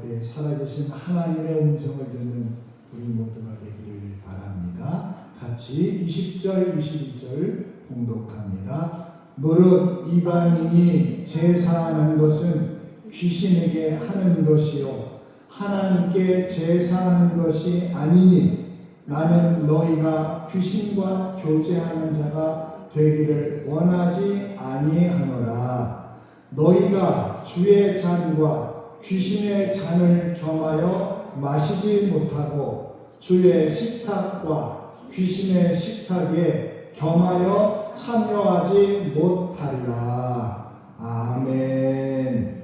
때 살아계신 하나님의 음성을 듣는 우리 모두가 되기를 바랍니다. 같이 20절, 22절 봉독합니다. 무릇 이방인이 제사하는 것은 귀신에게 하는 것이요 하나님께 제사하는 것이 아니니 나는 너희가 귀신과 교제하는 자가 되기를 원하지 아니하노라. 너희가 주의 잔과 귀신의 잔을 겸하여 마시지 못하고 주의 식탁과 귀신의 식탁에 겸하여 참여하지 못하리라. 아멘.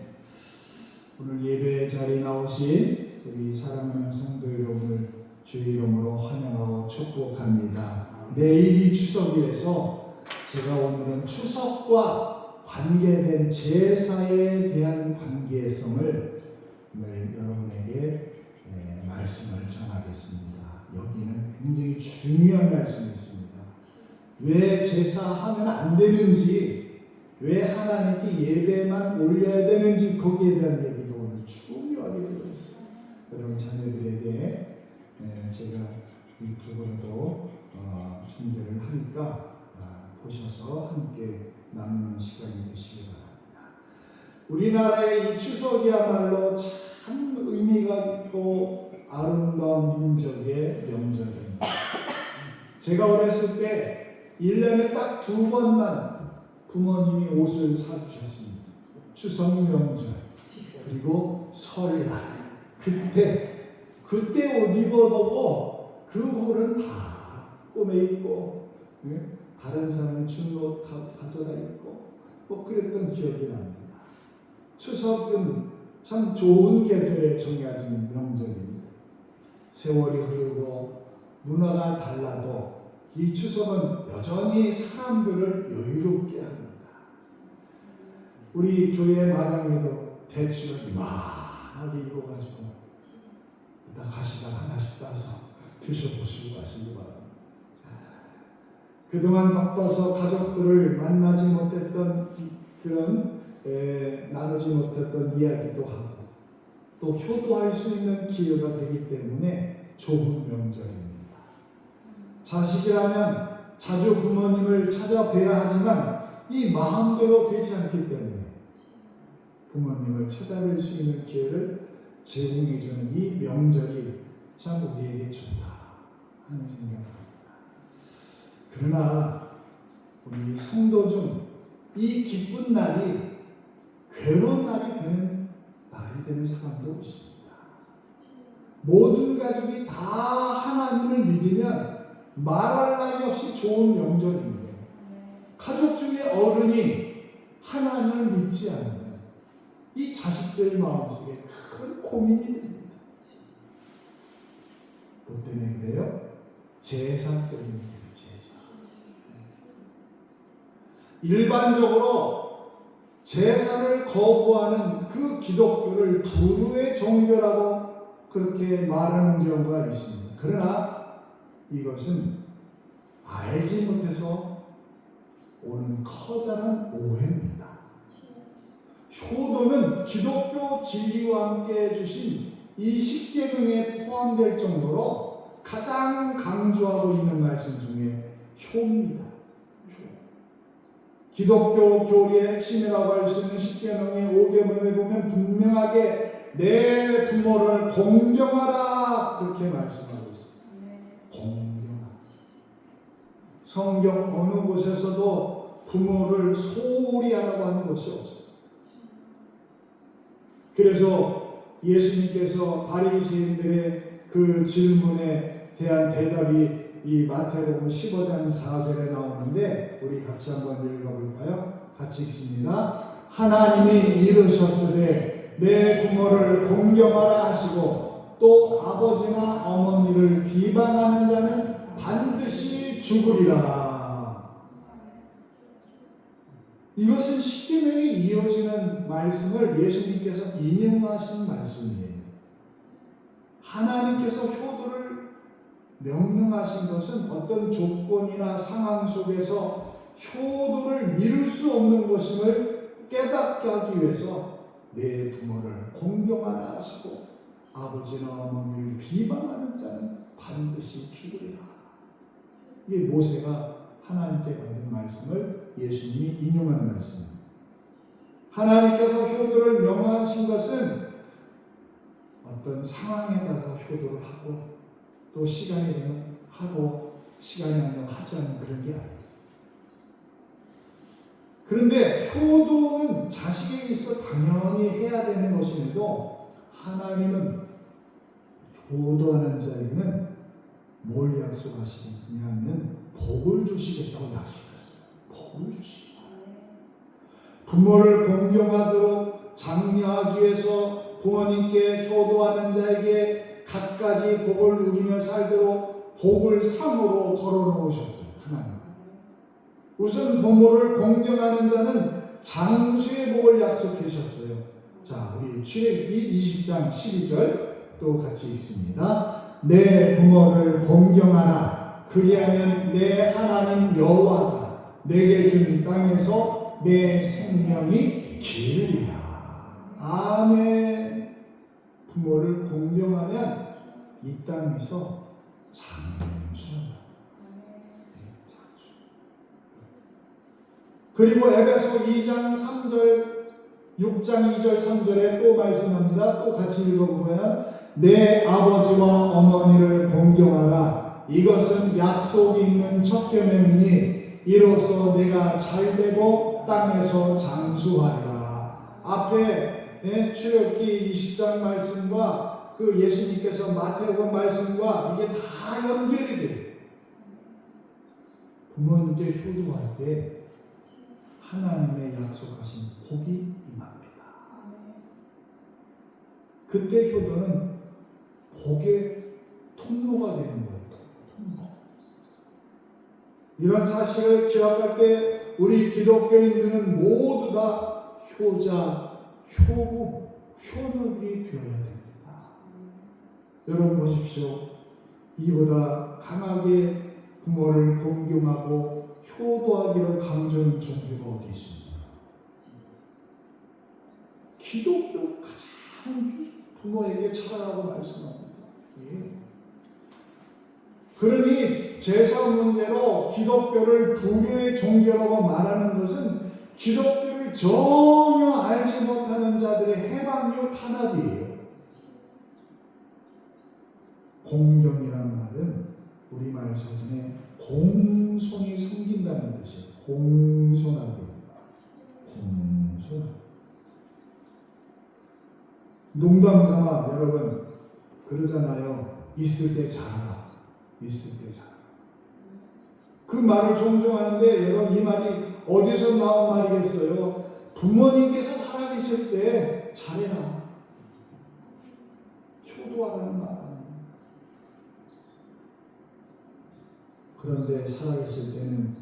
오늘 예배 자리에 나오신 우리 사랑하는 성도 여러분을 주의 이름으로 환영하고 축복합니다. 내일이 추석이라서 제가 오늘은 추석과 관계된 제사에 대한 관계성을 오늘 여러분에게 말씀을 전하겠습니다. 여기는 굉장히 중요한 말씀이 있습니다. 왜 제사하면 안 되는지, 왜 하나님께 예배만 올려야 되는지 거기에 대한 얘기가 오늘 중요하게 되어 있습니다. 여러분 자녀들에게 제가 유튜브로도 중계를 하니까 보셔서 함께 나누는 시간이 되시기 바랍니다. 우리나라의 이 추석이야말로 참 의미가 있고 아름다운 민족의 명절입니다. 제가 어렸을 때 1년에 딱 2번만 부모님이 옷을 사주셨습니다. 추석 명절 그리고 설날. 그때 옷 입어보고 그 후는 다 꿈에 있고 다른 사람은 준 옷 가져다 입고 그랬던 기억이 납니다. 추석은 참 좋은 계절에 정해진 명절입니다. 세월이 흐르고 문화가 달라도 이 추석은 여전히 사람들을 여유롭게 합니다. 우리 교회 마당에도 대추를 이만하게 익어가지고 이따 가시다가 하나씩 따서 드셔보시고 가시기 바랍니다. 그동안 바빠서 가족들을 만나지 못했던 그런 나누지 못했던 이야기도 하고 또 효도할 수 있는 기회가 되기 때문에 좋은 명절입니다. 자식이라면 자주 부모님을 찾아뵈야 하지만 이 마음대로 되지 않기 때문에 부모님을 찾아뵐 수 있는 기회를 제공해주는 이 명절이 참 우리에게 좋다 하는 생각을 합니다. 그러나 우리 성도 중 이 기쁜 날이 괴로운 날이 되는 날이 되는 사람도 있습니다. 모든 가족이 다 하나님을 믿으면 말할 나위 없이 좋은 명절인데 가족 중에 어른이 하나님을 믿지 않으면 이 자식들 마음속에 큰 고민이 됩니다. 뭐 때문에 그래요? 제사 때문에. 일반적으로 제사를 거부하는 그 기독교를 불후의 종교라고 그렇게 말하는 경우가 있습니다. 그러나 이것은 알지 못해서 오는 커다란 오해입니다. 효도는 기독교 진리와 함께 주신 이 십계명에 포함될 정도로 가장 강조하고 있는 말씀 중에 효입니다. 기독교 교리의 핵심이라고 할 수 있는 십계명의 5계명에 보면 분명하게 내 부모를 공경하라 그렇게 말씀하고 있습니다. 공경하라. 성경 어느 곳에서도 부모를 소홀히 하라고 하는 것이 없습니다. 그래서 예수님께서 바리새인들의 그 질문에 대한 대답이 이 마태복음 15장 4절에 나오는데 우리 같이 한번 읽어볼까요? 같이 읽습니다. 하나님이 이르셨으되 내 부모를 공경하라 하시고 또 아버지나 어머니를 비방하는 자는 반드시 죽으리라. 이것은 십계명에 이어지는 말씀을 예수님께서 인용하신 말씀이에요. 하나님께서 효도를 명령하신 것은 어떤 조건이나 상황 속에서 효도를 미룰 수 없는 것임을 깨닫게 하기 위해서 내 부모를 공경하라 하시고 아버지나 어머니를 비방하는 자는 반드시 죽으리라. 이게 모세가 하나님께 받은 말씀을 예수님이 인용한 말씀입니다. 하나님께서 효도를 명하신 것은 어떤 상황에 따라서 효도를 하고 또 시간이 되면 하고 시간이 안 되면 하지 않는 그런 게 아니에요. 그런데 효도는 자식에게 있어 당연히 해야 되는 것임에도 하나님은 효도하는 자에게는 뭘 약속하시냐면 복을 주시겠다고 약속했어요. 복을 주시겠다. 부모를 공경하도록 장려하기 위해서 부모님께 효도하는 자에게 갖가지 복을 누리며 살도록 복을 상으로 걸어놓으셨어요. 하나님. 우선 부모를 공경하는 자는 장수의 복을 약속하셨어요. 자, 우리 출애굽기 20장 12절 또 같이 읽습니다. 내 부모를 공경하라. 그리하면 내 하나님 여호와가 내게 준 땅에서 내 생명이 길리라. 아멘. 부모를 공경하면 이 땅에서 장수한다. 그리고 에베소 2장 3절 6장 2절 3절에 또 말씀합니다. 또 같이 읽어보면 내 아버지와 어머니를 공경하라. 이것은 약속이 있는 첫 계명이니 이로써 내가 잘되고 땅에서 장수하리라. 앞에 출애굽기 20장 말씀과 그 예수님께서 마태복음 말씀과 이게 다 연결이 돼요. 부모님께 효도할 때 하나님의 약속하신 복이 임합니다. 그때 효도는 복의 통로가 되는 거예요. 통로. 이런 사실을 기억할 때 우리 기독교인들은 모두 다 효자, 효부, 효력이 되어야 됩니다. 여러분 보십시오. 이보다 강하게 부모를 공경하고 효도하기를 강조하는 종교가 어디 있습니까? 기독교 가장 부모에게 차라라고 말씀합니다. 예. 그러니 제사 문제로 기독교를 불교의 종교라고 말하는 것은 기독교를 전혀 알지 못하는 자들의 해방요 탄압이에요. 공경이란 말은 우리말 사전에 공손이 생긴다는 뜻이에요. 공손하게. 공손하게. 농담삼아 여러분 그러잖아요. 있을 때 잘하라. 있을 때 잘하라. 그 말을 종종 하는데 여러분 이 말이 어디서 나온 말이겠어요? 부모님께서 살아계실 때 잘해라. 효도하라는 말. 그런데 살아계실 때는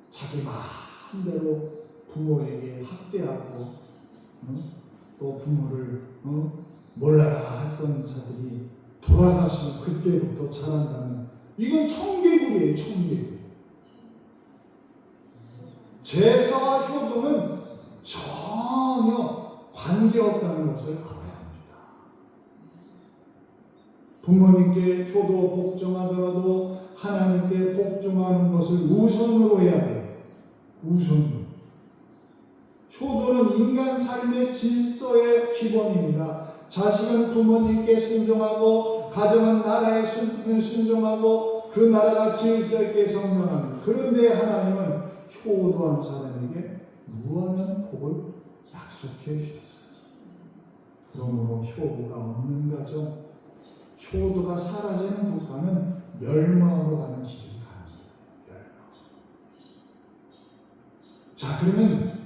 자기 마음대로 부모에게 학대하고 또 부모를 몰라라 했던 자들이 돌아가시면 그때부터 잘한다면 이건 청개구리예요. 청개구리. 제사와 효도는 전혀 관계없다는 것을 알아야 합니다. 부모님께 효도 복종하더라도 하나님께 복종하는 것을 우선으로 해야 돼요. 우선으로. 효도는 인간 삶의 질서의 기본입니다. 자식은 부모님께 순종하고 가정은 나라에 순종하고 그 나라가 질서 있게 성장합니다. 그런데 하나님은 효도한 사람에게 무한한 복을 약속해 주셨어요. 그러므로 효도가 없는 가정, 효도가 사라지는 국가는 멸망으로 가는 길이 가는 멸망. 자, 그러면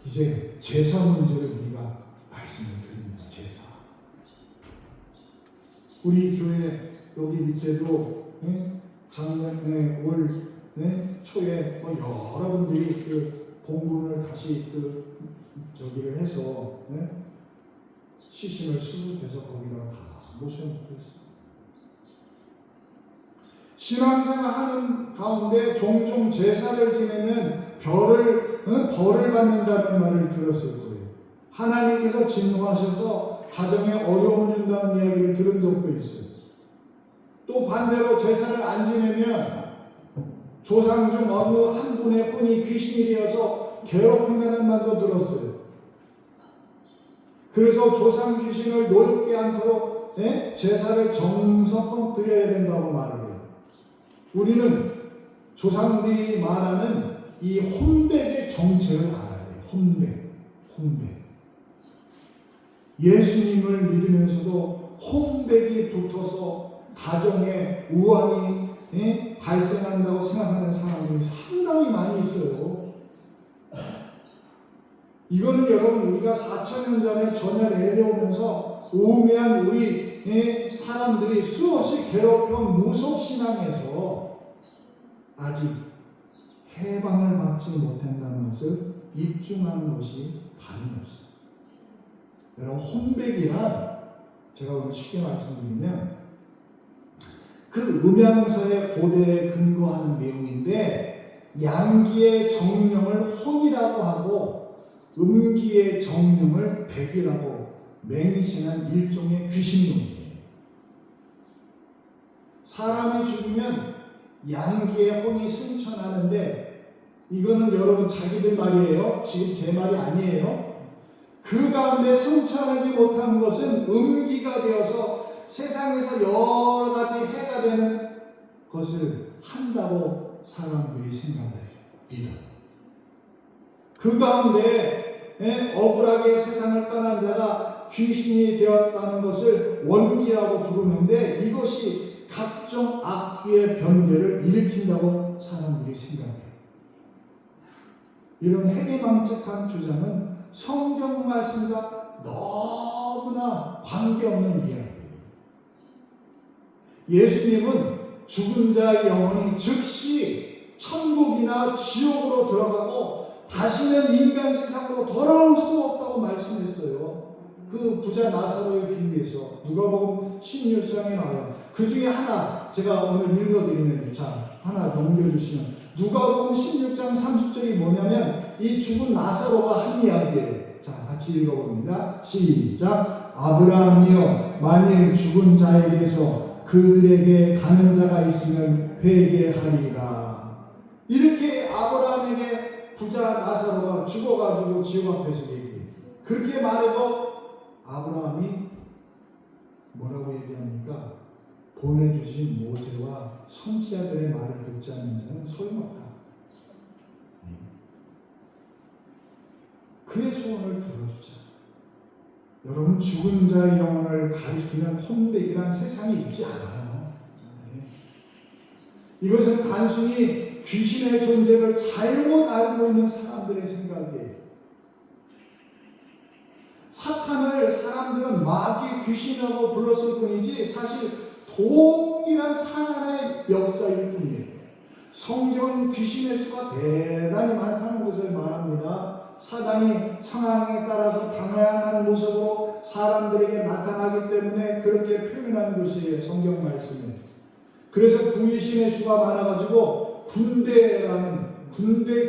이제 제사 문제를 우리가 말씀을 드립니다. 제사. 우리 교회 여기 밑에도 작년에 올 초에 여러분들이 그 본문을 다시 저기를 해서 시신을 수습해서 거기다가 다 모셔놓고 있어요. 신앙생활 하는 가운데 종종 제사를 지내면 벌을 받는다는 말을 들었을 거예요. 하나님께서 진노하셔서 가정에 어려움을 준다는 이야기를 들은 적도 있어요. 또 반대로 제사를 안 지내면 조상 중 어느 한 분의 혼이 귀신이 되어서 괴롭힌다는 말도 들었어요. 그래서 조상 귀신을 노엽게 않도록 제사를 정성껏 드려야 된다고 말을 해요. 우리는 조상들이 말하는 이 혼백의 정체를 알아야 돼요. 혼백. 예수님을 믿으면서도 혼백이 붙어서 가정에 우환이 발생한다고 생각하는 사람들이 상당히 많이 있어요. 이거는 여러분 우리가 4,000년 전에 전혀 내려오면서 우매한 우리 사람들이 수없이 괴롭혀온 무속신앙에서 아직 해방을 받지 못한다는 것을 입증하는 것이 다름없습니다. 여러분 혼백이란 제가 오늘 쉽게 말씀드리면 그 음양서의 고대에 근거하는 내용인데 양기의 정령을 혼이라고 하고 음기의 정령을 백이라고 맹신한 일종의 귀신론이에요. 사람이 죽으면 양기의 혼이 승천하는데 이거는 여러분 자기들 말이에요. 지금 제 말이 아니에요. 그 가운데 승천하지 못한 것은 음기가 되어서 세상에서 여러 가지 해가 되는 것을 한다고 사람들이 생각해요. 믿어요. 그 가운데 억울하게 세상을 떠난 자가 귀신이 되었다는 것을 원기라고 부르는데 이것이 각종 악기의 변개를 일으킨다고 사람들이 생각해요. 이런 해괴망측한 주장은 성경 말씀과 너무나 관계없는 이야기예요. 예수님은 죽은 자의 영혼이 즉시 천국이나 지옥으로 들어가고 다시는 인간 세상으로 돌아올 수 없다고 말씀했어요. 그 부자 나사로의 비유에서 누가복음 16장에 나와요. 그 중에 하나 제가 오늘 읽어드리면 하나 넘겨주시면 누가복음 16장 30절이 뭐냐면 이 죽은 나사로가 한 이야기예요. 같이 읽어봅니다. 시작. 아브라함이여 만일 죽은 자에게서 그들에게 가는 자가 있으면 회개하리라. 이렇게 아브라함에게 부자 나사로가 죽어가지고 지옥 앞에서 얘기해요. 그렇게 말해도 아브라함이 뭐라고 얘기합니까? 보내주신 모세와 선지자들의 말을 듣지 않는 자는 소용없다. 그의 소원을 들어주자. 여러분 죽은 자의 영혼을 가리키는 혼백이란 세상에 있지 않아요. 이것은 단순히 귀신의 존재를 잘못 알고 있는 사람들의 생각이에요. 사탄을 사람들은 마귀 귀신이라고 불렀을 뿐이지 사실 동일한 사단의 역사일 뿐이에요. 성경은 귀신의 수가 대단히 많다는 것을 말합니다. 사단이 상황에 따라서 다양한 모습으로 사람들에게 나타나기 때문에 그렇게 표현하는 것이에요. 성경 말씀에. 그래서 귀신의 수가 많아가지고 군대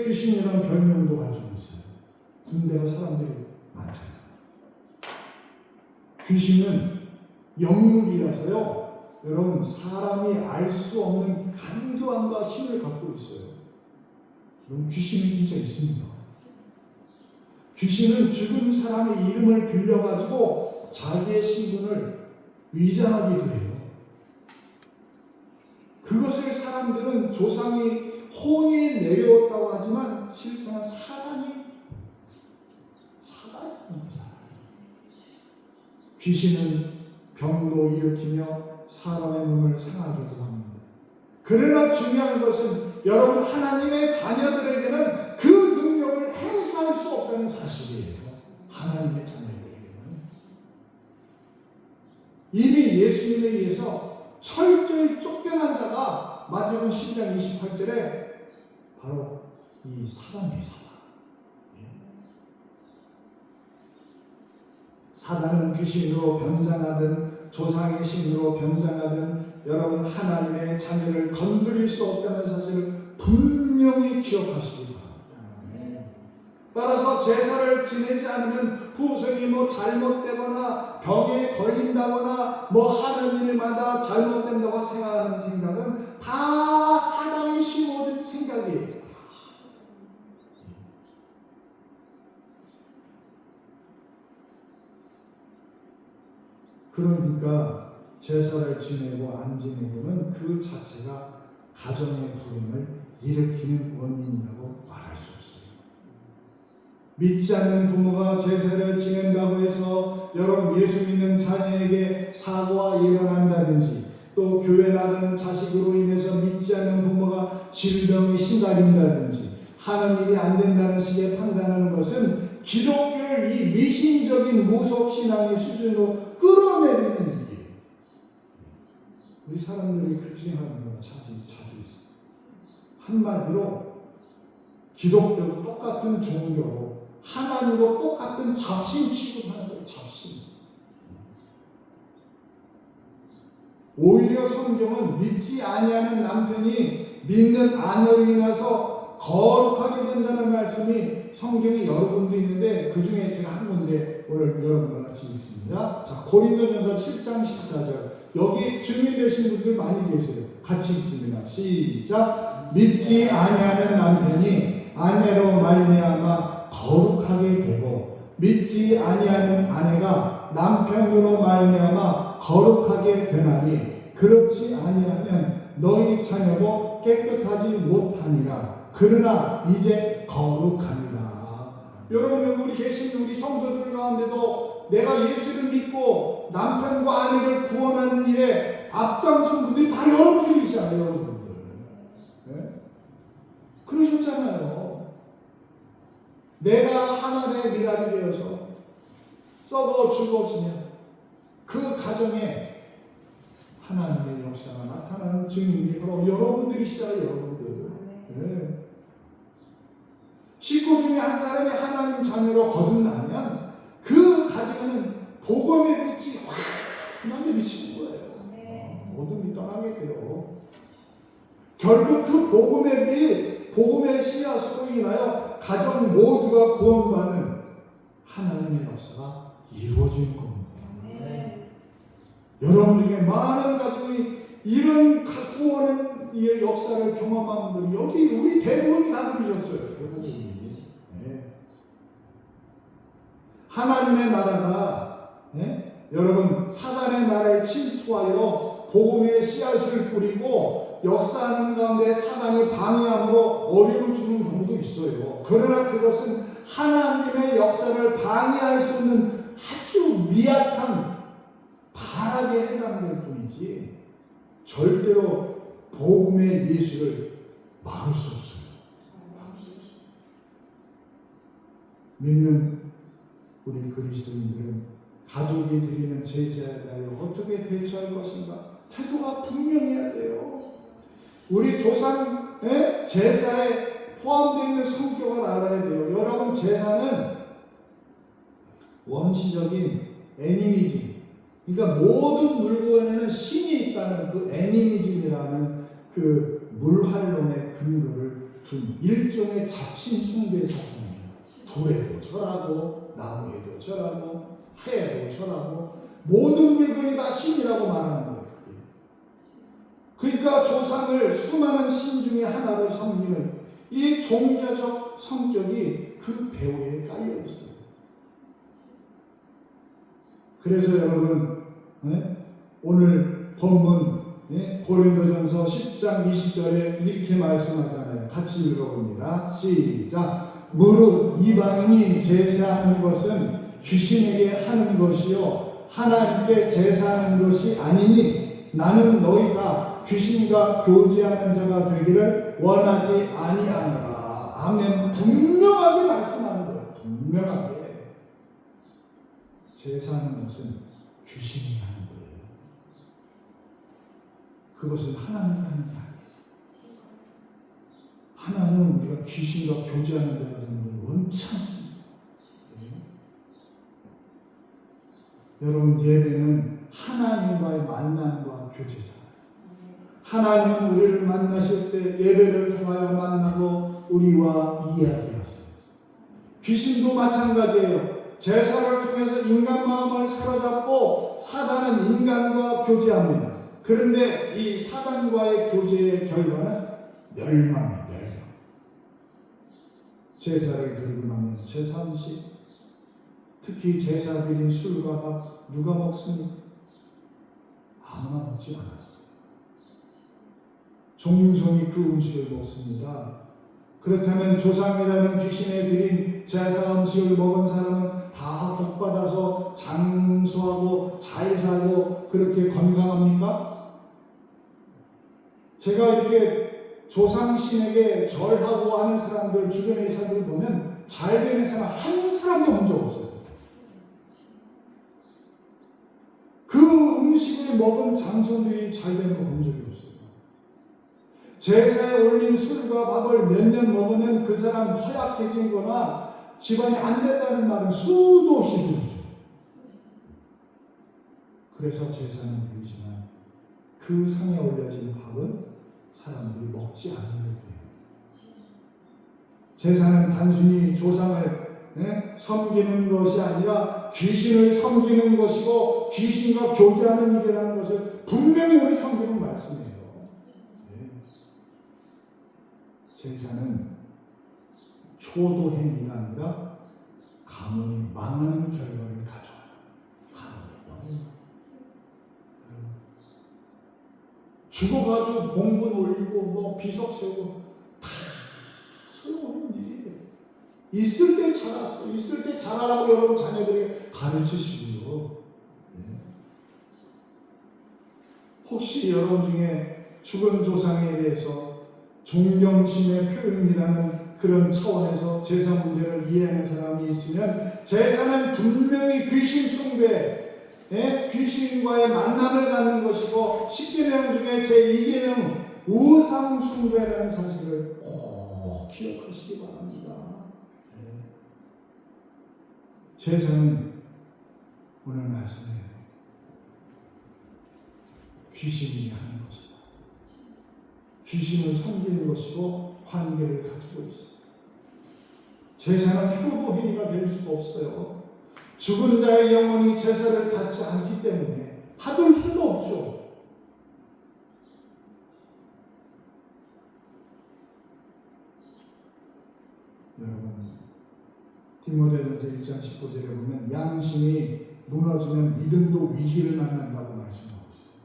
귀신이라는 별명도 가지고 있어요. 군대가 사람들이 많잖아요. 귀신은 영물이라서요. 여러분 사람이 알 수 없는 간교함과 힘을 갖고 있어요. 여러분 귀신은 진짜 있습니다. 귀신은 죽은 사람의 이름을 빌려가지고 자기의 신분을 위장하기도 해요. 그것을 사람들은 조상이 혼이 내려왔다고 하지만 실상은 사단입니다. 귀신은 병도 일으키며 사람의 몸을 상하기도 합니다. 그러나 중요한 것은 여러분 하나님의 자녀들에게는 그 능력을 행사할 수 없다는 사실이에요. 하나님의 자녀들에게는 이미 예수님에 의해서 철저히 쫓겨난 자가 마태복음 10장 28절에 바로 이 사단이에요. 사단은 귀신으로 변장하든 조상의 신으로 변장하든 여러분 하나님의 자녀를 건드릴 수 없다는 사실을 분명히 기억하시기 바랍니다. 따라서 제사를 지내지 않으면 후손이 뭐 잘못되거나 병에 걸린다거나 뭐 하는 일마다 잘못된다고 생각하는 생각은 다 사단이 심어준 생각이에요. 그러니까 제사를 지내고 안 지내고는 그 자체가 가정의 불행을 일으키는 원인이라고 말할 수 없어요. 믿지 않는 부모가 제사를 지낸다고 해서 여러분 예수 믿는 자녀에게 사고가 일어난다든지 또 교회 나가는 자식으로 인해서 믿지 않는 부모가 질병에 시달린다든지 하는 일이 안 된다는 식의 판단하는 것은 기독교를 이 미신적인 무속신앙의 수준으로 끌어내리는 일이에요. 우리 사람들이 그렇게 생각하는 경우가 자주 있어요. 한마디로 기독교도 똑같은 종교로 하나님과 똑같은 잡신 취급하는 거예요. 잡신. 오히려 성경은 믿지 아니하는 남편이 믿는 아내로 인해서 거룩하게 된다는 말씀이 성경에 여러 군데 있는데 그 중에 제가 한 군데 오늘 여러분과 같이 있습니다. 자, 고린도전서 7장 14절. 여기 증인되신 분들 많이 계세요. 같이 있습니다. 시작. 믿지 아니하는 남편이 아내로 말미암아 거룩하게 되고 믿지 아니하는 아내가 남편으로 말미암아 거룩하게 되나니 그렇지 아니하면 너희 자녀도 깨끗하지 못하니라. 그러나 이제 거룩하니라. 여러분 우리 계신 우리 성도들 가운데도 내가 예수를 믿고 남편과 아내를 구원하는 일에 앞장선 분들이 다 여러분들이시잖아요. 여러분들. 네? 그러셨잖아요. 내가 하나님의 미랄이 되어서 썩어 죽어지면 그 가정에 하나님의 역사가 나타나는 증인이 바로 여러분들이시잖아요. 여러분들. 네. 식구 중에 한 사람이 하나님 자녀로 거듭나면 그 가정에는 복음의 빛이 확 비치는 거예요. 어둠이 떠나게 돼요. 결국 그 복음의 빛, 복음의 씨앗으로 인하여 가정 모두가 구원받는 하나님의 역사가 이루어지는 겁니다. 여러분에게 많은 가정이 이런 구원의 역사를 경험한 분들이 여기 우리 대부분이 다 그러셨어요. 대부분이. 네. 하나님의 나라가 여러분 사단의 나라에 침투하여 복음의 씨앗을 뿌리고 역사하는 가운데 사단이 방해함으로 어려움을 주는 경우도 있어요. 그러나 그것은 하나님의 역사를 방해할 수 없는 아주 미약한 바라게 해당될 뿐이지 절대로 복음의 예수를 막을 수 없어요. 막을 수 없어요. 믿는 우리 그리스도인들은 가족이 드리는 제사에 대하여 어떻게 대처할 것인가 태도가 분명해야 돼요. 우리 조상 제사에 포함되어 있는 성격을 알아야 돼요. 여러분 제사는 원시적인 애니미즘, 그러니까 모든 물건에는 신이 있다는 그 애니미즘이라는 그 물활론의 근거를 둔 일종의 잡신 숭배 사상이에요. 돌에도 절하고 나무에도 절하고 하에도 절하고 모든 물건이 다 신이라고 말하는 거예요. 그러니까 조상을 수많은 신 중에 하나로 섬기는 이 종교적 성격이 그 배후에 깔려 있어요. 그래서 여러분 오늘 본문 고린도전서 10장 20절에 이렇게 말씀하잖아요. 같이 읽어봅니다. 시작. 무릇 이방인이 제사하는 것은 귀신에게 하는 것이요 하나님께 제사하는 것이 아니니 나는 너희가 귀신과 교제하는 자가 되기를 원하지 아니하노라. 아멘. 분명하게 말씀하는 거예요. 분명하게. 제사하는 것은 귀신이 하는 거예요. 그것은 하나님이 하는 게 아니에요. 하나님은 우리가 귀신과 교제하는 자가 되는 걸 원치 않습니다. 여러분 예배는 하나님과의 만남과 교제잖아요. 하나님은 우리를 만나실 때 예배를 통하여 만나고 우리와 이야기하세요. 귀신도 마찬가지예요. 제사를 통해서 인간 마음을 사로잡고 사단은 인간과 교제합니다. 그런데 이 사단과의 교제의 결과는 멸망이에요. 멸망. 제사를 드리고 나면 제사 음식, 특히 제사 드린 술과 밥 누가 먹습니까? 아무나 먹지 않았어요. 종손이 그 음식을 먹습니다. 그렇다면 조상이라는 귀신에 드린 제사 음식을 먹은 사람은 다 복받아서 장수하고 잘 살고 그렇게 건강합니까? 제가 이렇게 조상신에게 절하고 하는 사람들, 주변의 사람들 보면 잘 되는 사람 한 사람도 본 적 없어요. 그 음식을 먹은 장손들이 잘 되는 거 본 적이 없어요. 제사에 올린 술과 밥을 몇 년 먹으면 그 사람 허약해진 거나 집안이 안 된다는 말은 수도 없이 들었어요. 그래서 제사는 드리지만 그 상에 올려진 밥은 사람들이 먹지 않는 거예요. 제사는 단순히 조상을 섬기는 것이 아니라 귀신을 섬기는 것이고 귀신과 교제하는 일이라는 것을 분명히 우리 성경은 말씀해요. 제사는 효도 행위가 아니라 가문이 망하는 결과를 가져와요. 가문이 죽어가지고 봉분 올리고 뭐 비석 세우고 다 소용없는 일이에요. 있을 때 자랐어. 있을 때 자라라고 여러분 자녀들에게 가르치시고요. 혹시 여러분 중에 죽은 조상에 대해서 존경심의 표현이라는 그런 차원에서 제사 문제를 이해하는 사람이 있으면 제사는 분명히 귀신 숭배, 귀신과의 만남을 갖는 것이고 10계명 중에 제2계명 우상 숭배라는 사실을 꼭 기억하시기 바랍니다. 제사는 오늘 말씀에 귀신이 하는 것이다. 귀신을 섬기는 것이고 관계를 가지고 있습니다. 제사는 효도 행위가 될 수가 없어요. 죽은 자의 영혼이 제사를 받지 않기 때문에 받을 수도 없죠. 여러분, 디모데전서 1장 19절에 보면 양심이 무너지면 믿음도 위기를 만난다고 말씀하고 있습니다.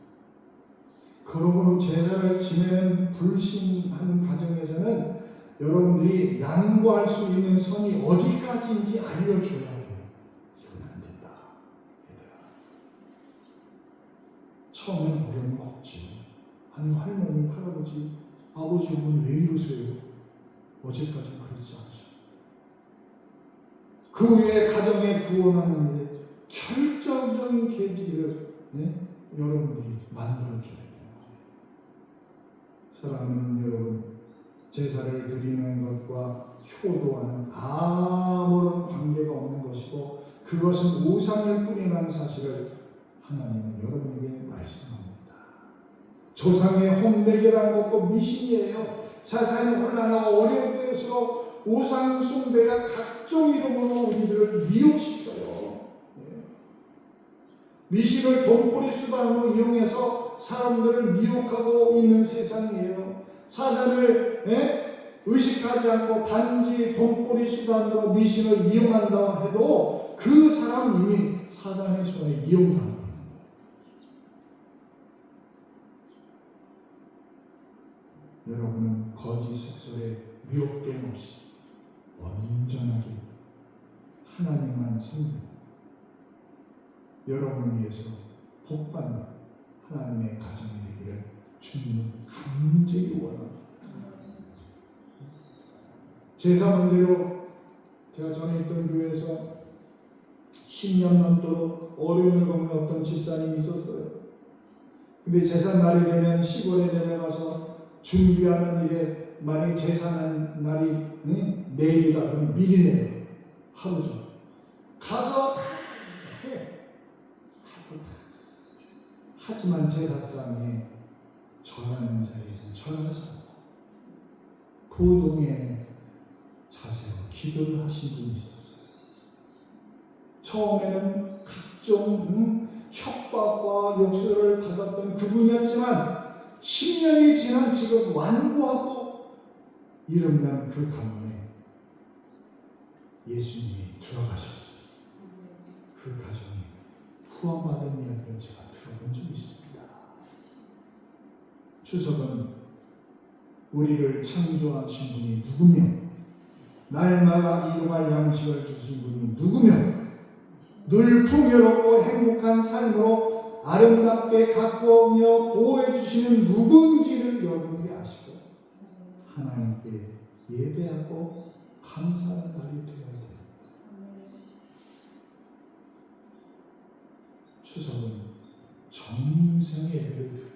그러므로 제사를 지내는 불신하는 가정에서는 여러분들이 양보할 수 있는 선이 어디까지인지 알려줘야 해요. 이건 안 된다. 얘들아. 처음엔 어려움이 없지. 아니 할머니, 할아버지, 아버지 어머니 왜 이러세요? 어제까지 그러지 않죠. 그 후에 가정에 구원하는 일에 결정적인 계기를 여러분들이 만들어줘야 돼요. 사랑하는 여러분, 제사를 드리는 것과 효도와는 아무런 관계가 없는 것이고 그것은 우상을 뿌리는 사실을 하나님은 여러분에게 말씀합니다. 조상의 혼내기라는 것도 미신이에요. 세상이 혼란하고 어려운 때일수록 우상 숭배가 각종 이름으로 우리들을 미혹시켜요. 미신을 돈벌이 수단으로 이용해서 사람들을 미혹하고 있는 세상이에요. 사단을 의식하지 않고 단지 돈벌이 수단으로 미신을 이용한다고 해도 그 사람 이미 사단의 손에 이용당하는 거예요. 여러분은 거짓 속설에 미혹됨 없이 온전하게 하나님만 섬기고 여러분을 위해서 복받는 하나님의 가정이 되기를 주님은 간절히 원합니다. 제사 문제로 제가 전에 있던 교회에서 10년 넘도록 어려움을 겪는 어떤 집사님이 있었어요. 근데 제사 날이 되면 시골에 내려가서 준비하는 일에 만약에 제사 날이 내일이다 그러면 미리 내요. 하루 전 가서 다 해. 하지만 제사상에 절하는 자리에서 절하지 않고 부동의 자세로 기도를 하신 분이 있었어요. 처음에는 각종 협박과 욕설을 받았던 그분이었지만 10년이 지난 지금 완고하고 이름난 그 가문에 예수님이 들어가셨어요. 그 가정이 구원받은 이야기를 제가 들어본 적이 있습니다. 추석은 우리를 창조하신 분이 누구며 날마다 이동할 양식을 주신 분이 누구며 늘 풍요롭고 행복한 삶으로 아름답게 가꾸며 보호해 주시는 누군지를 여러분이 아시고 하나님께 예배하고 감사하는 날이 되어야 돼요. 추석은 정성의 예배를 드려요.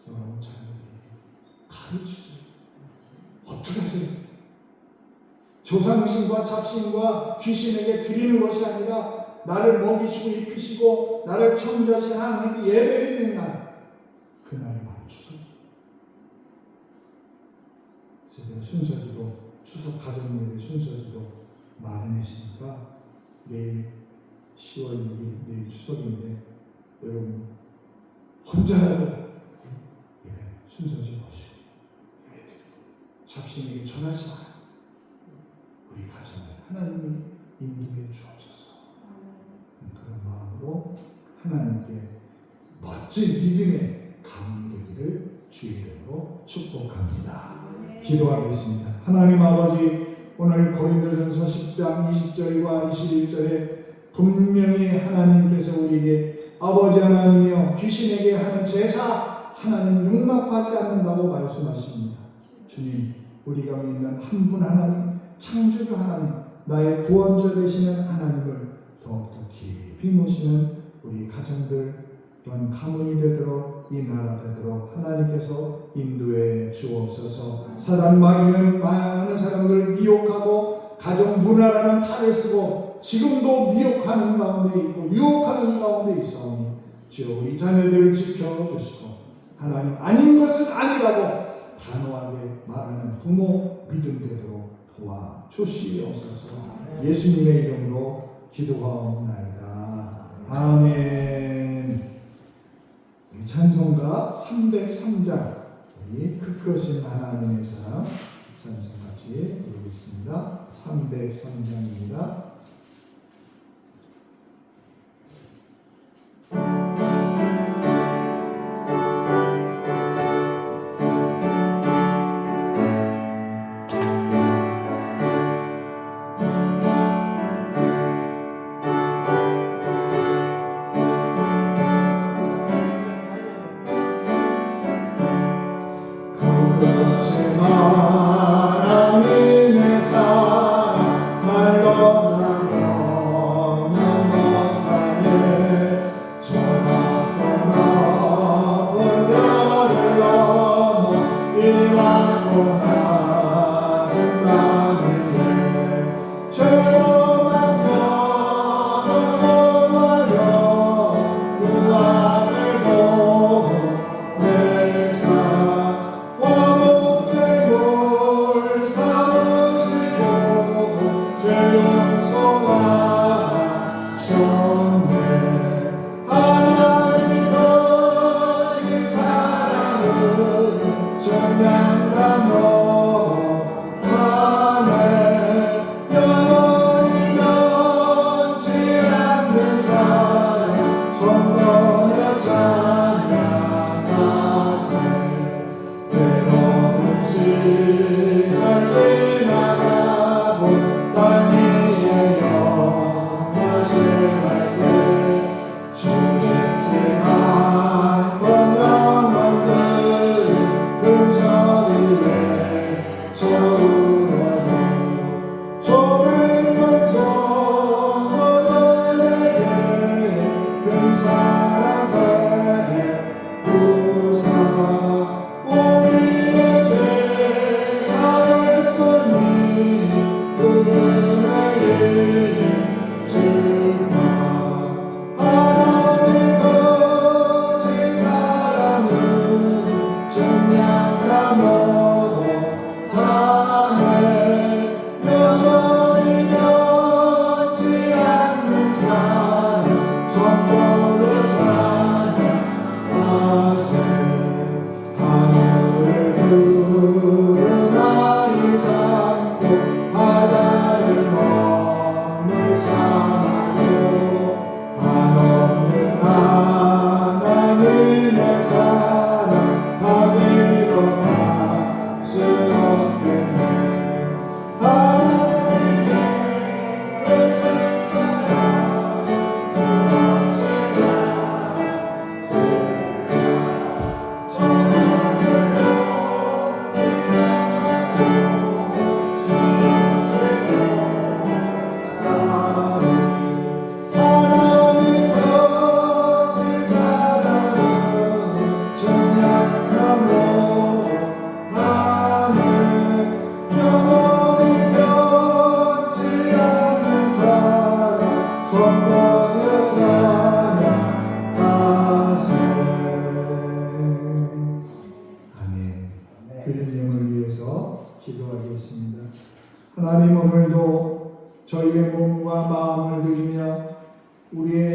여러분 자녀들에게 가르치세요. 어떻게 하세요? 조상신과 잡신과 귀신에게 드리는 것이 아니라 나를 먹이시고 입히시고 나를 창조하신 하나님께 예배를 드리는 날, 그날이 바로 추석. 제가 순서지도 추석 가정예배 순서지도 마련했으니까 내일 10월 6일 내일 추석인데 여러분 혼자라도 예배 순서지 보시고 예배드리고 잡신에게 전하지 마요. 우리 가정을 하나님이 인도해 주옵소서. 그런 마음으로 하나님께 멋진 믿음의 가문이 되기를 주의 이름으로 축복합니다. 기도하겠습니다. 하나님 아버지, 오늘 고린도전서 10장 20절과 21절에 분명히 하나님께서 우리에게 아버지 하나님이여 귀신에게 하는 제사 하나님 용납하지 않는다고 말씀하십니다. 주님, 우리가 믿는 한 분 하나님, 창조주 하나님, 나의 구원자 되시는 하나님을 더욱더 깊이 모시는 우리 가정들 또한 가문이 되도록 이 나라 되도록 하나님께서 인도해 주옵소서. 사단 마귀는 많은 사람들 미혹하고 가정 문화라는 탈을 쓰고 지금도 미혹하는 가운데 있고 유혹하는 가운데 있사오니 주여 우리 자녀들을 지켜주시고 하나님 아닌 것은 아니라고 단호하게 말하는 부모 믿음 되도록 도와주시옵소서. 예수님의 이름으로 기도하옵나이다. 아멘. 찬송가 303장 우리 그것은 하나님의 사랑 찬송 같이 부르겠습니다. 303장입니다. 그것은 하나님의 사랑 말로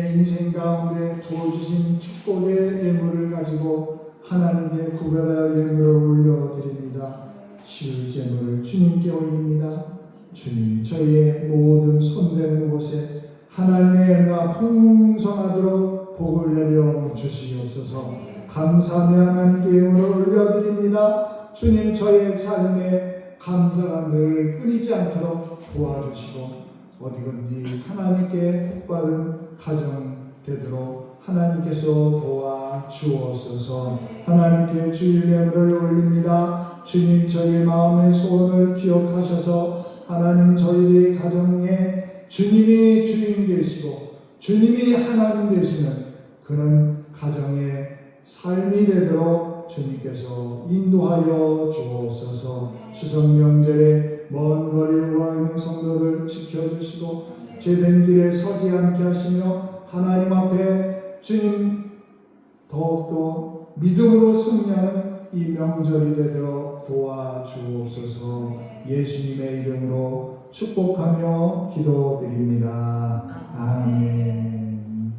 우리의 인생 가운데 부어주신 축복의 예물을 가지고 하나님께 구별하여 예물을 올려드립니다. 시울제물을 주님께 올립니다. 주님, 저희의 모든 손대는 곳에 하나님의 은혜가 풍성하도록 복을 내려 주시옵소서. 감사하며 하나님께 예물을 올려드립니다. 주님, 저희의 삶에 감사가 늘 끊이지 않도록 도와주시고 어디든지 하나님께 복받은 가정 되도록 하나님께서 도와주옵소서. 하나님께 주일 예물을 올립니다. 주님, 저희의 마음의 소원을 기억하셔서 하나님, 저희의 가정에 주님이 주인 되시고 주님이 하나님 되시는 그런 가정의 삶이 되도록 주님께서 인도하여 주옵소서. 추석 명절에 먼 거리에 와 있는 성도들 지켜주시고 죄된 길에 서지 않게 하시며 하나님 앞에 주님 더욱더 믿음으로 승리하는 이 명절이 되도록 도와주옵소서. 예수님의 이름으로 축복하며 기도드립니다. 아멘.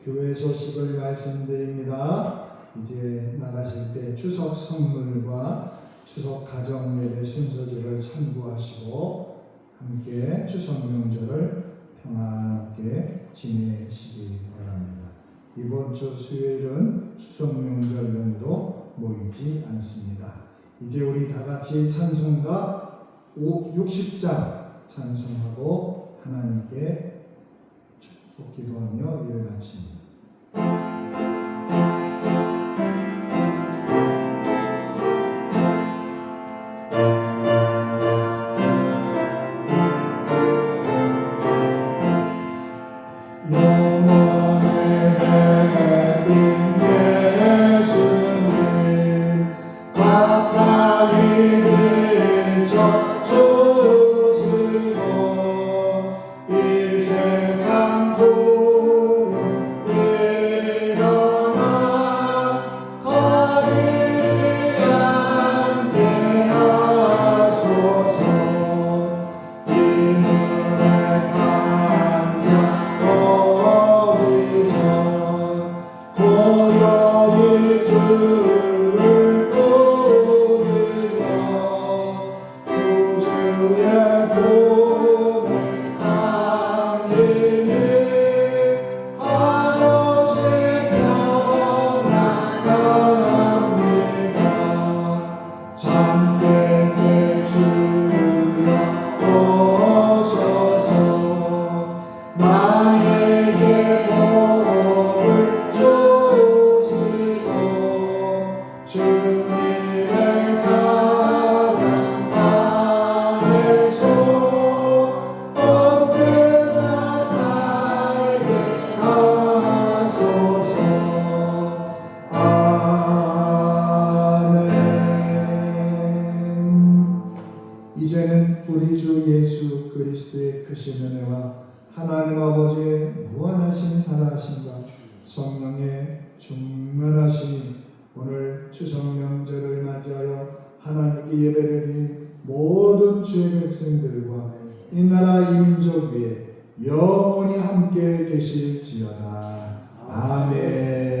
교회 소식을 말씀드립니다. 이제 나가실 때 추석 선물과 추석 가정 예배 순서지를 참고하시고 함께 추석 명절을 평안하게 지내시기 바랍니다. 이번 주 수요일은 추석 명절 연도 모이지 않습니다. 이제 우리 다 같이 찬송가 60장 찬송하고 하나님께 축복 기도하며 예배 마칩니다. 이제는 우리 주 예수 그리스도의 크신 은혜와 하나님 아버지의 무한하신 사랑하심과 성령의 충만하심이 오늘 추석 명절을 맞이하여 하나님께 예배를 드린 모든 주의 백성들과 이 나라 이 민족 위에 영원히 함께 계실지어다. 아멘.